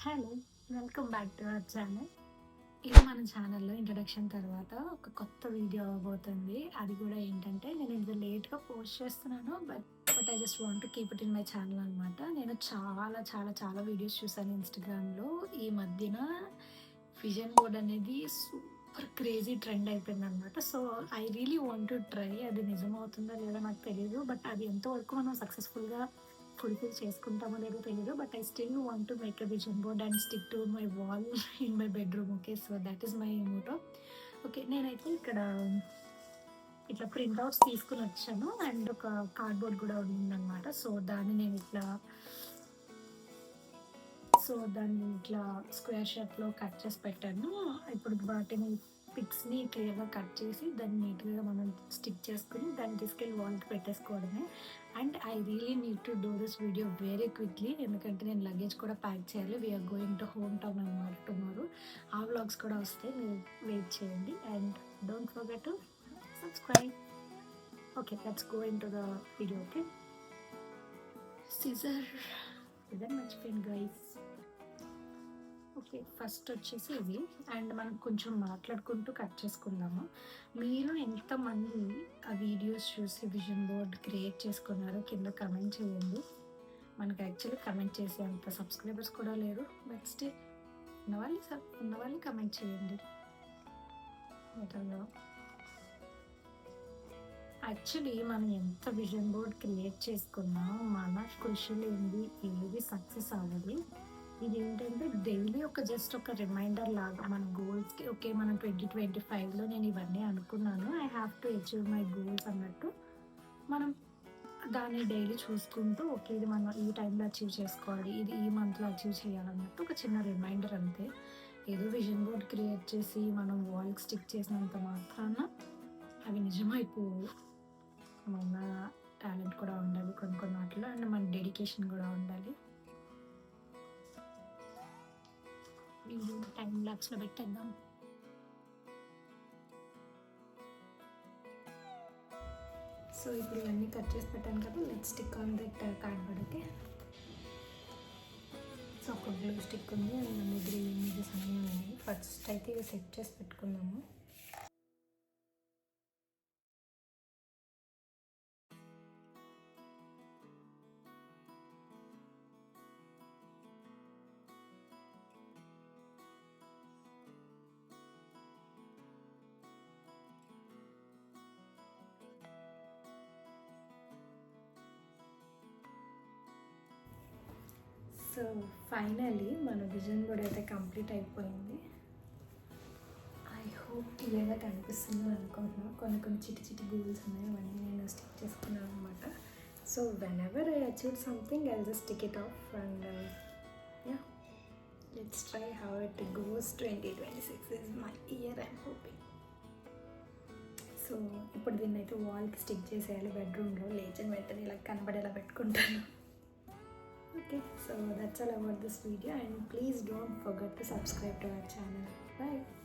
Hello! Welcome back to our channel. ఇది మన ఛానల్‌లో ఇంట్రడక్షన్ తర్వాత ఒక కొత్త వీడియో అవ్వబోతుంది. అది కూడా ఏంటంటే నేను ఇది లేట్‌గా పోస్ట్ చేస్తున్నాను. But I just want to keep it in my channel అనమాట. నేను చాలా వీడియోస్ చూసాను ఇన్‌స్టాగ్రామ్‌లో. ఈ మధ్యన విజన్ బోర్డ్ అనేది సూపర్ క్రేజీ ట్రెండ్ అయిపోయిందనమాట. So, I really want to try. అది నిజమవుతుందో లేదో నాకు తెలీదు. బట్ అది ఎంతవరకు మనం సక్సెస్‌ఫుల్‌గా ఫుల్‌ఫిల్ చేసుకుంటామో లేదో తెలీదు. But I still want to make a vision board and stick to my wall in my bedroom. Okay. So, that is my Moto. Okay. నేనైతే ఇక్కడ ఇట్లా ప్రింట్ ఔట్స్ తీసుకొనొచ్చాను. అండ్ ఒక కార్డ్‌బోర్డ్ గూడా ఉందనమాట. దాన్ని ఇట్లా స్క్వేర్ షేప్‌లో కట్ చేసి పెట్టాను. ఇప్పుడు వాటిని పిక్స్‌ని క్లియర్‌గా కట్ చేసి దాన్ని నీట్‌గా మనం స్టిక్ చేసుకొని దాన్ని తీసుకెళ్ళి వాల్‌కి పెట్టేసుకోవడమే. And I really need to do this video very quickly. ఎందుకంటే నేను లగేజ్ కూడా ప్యాక్ చేయాలి. We are going to home town అనమాట టుమారో. ఆ వ్లాగ్స్ కూడా వస్తాయి. మీరు వెయిట్ చేయండి. And don't forget to subscribe. Okay. Let's go into the video. Okay. Scissor మర్చిపోయాను గైస్. ఓకే. ఫస్ట్ వచ్చేసి ఇది. అండ్ మనం కొంచెం మాట్లాడుకుంటూ కట్ చేసుకుందాము. మీరు ఎంతమంది ఆ వీడియోస్ చూసి విజన్ బోర్డ్ క్రియేట్ చేసుకున్నారో కింద కమెంట్ చేయండి. మనకు యాక్చువల్లీ కమెంట్ చేసే అంత సబ్స్క్రైబర్స్ కూడా లేరు. బట్ స్టిల్ ఉన్నవాళ్ళు కమెంట్ చేయండి. బెటర్‌గా యాక్చువల్లీ మనం ఎంత విజన్ బోర్డ్ క్రియేట్ చేసుకున్నా మన కృషి లేనిది ఏది సక్సెస్ అవ్వదు. ఇదేంటంటే డైలీ జస్ట్ ఒక రిమైండర్ లాగా మన గోల్స్‌కి ఓకే. మనం 2025లో నేను ఇవన్నీ అనుకున్నాను. I have to achieve my goals అన్నట్టు మనం దాన్ని డైలీ చూసుకుంటూ ఓకే. ఇది మనం ఈ టైంలో అచీవ్ చేసుకోవాలి. ఇది ఈ మంత్‌లో అచీవ్ చేయాలన్నట్టు ఒక చిన్న రిమైండర్ అంతే. ఏదో విజన్ బోర్డ్ క్రియేట్ చేసి మనం వాల్‌కి స్టిక్ చేసినంత మాత్రాన అవి నిజమైపోవు. మన టాలెంట్ కూడా ఉండాలి కొన్ని వాటిలో. అండ్ మన డెడికేషన్ కూడా ఉండాలి. వీడియో టైమ్ లాప్స్‌లో పెట్టేద్దాం. సో, ఇప్పుడు ఇవన్నీ కట్ చేసి పెట్టాను కదా! Let's stick on that cardboard. Okay. So, ఒక గ్లూ స్టిక్ ఉంది. అండ్ మన దగ్గర ఇమేజెస్ అన్నీ ఉన్నాయి. ఫస్ట్ అయితే ఇవి సెట్ చేసి పెట్టుకుందాము. సో, ఫైనల్లీ మన విజన్ బోర్డ్ అయితే కంప్లీట్ అయిపోయింది. ఐ హోప్ క్లియర్‌గా కనిపిస్తుందని అనుకుంటున్నాను. కొన్ని చిట్టి గూగుల్స్ ఉన్నాయి. అవన్నీ నేను స్టిక్ చేసుకున్నాను అనమాట. So, whenever I achieve something I just tick it of and yeah! Let's try how it goes. 2026 is my year I am hoping. So, ఇప్పుడు దీన్నైతే వాల్‌కి స్టిక్ చేసేయాలి బెడ్‌రూమ్‌లో. లేచిన వెంటనే ఇలా కనపడేలా పెట్టుకుంటాను. Okay, so that's all about this video, and please don't forget to subscribe to our channel. Bye.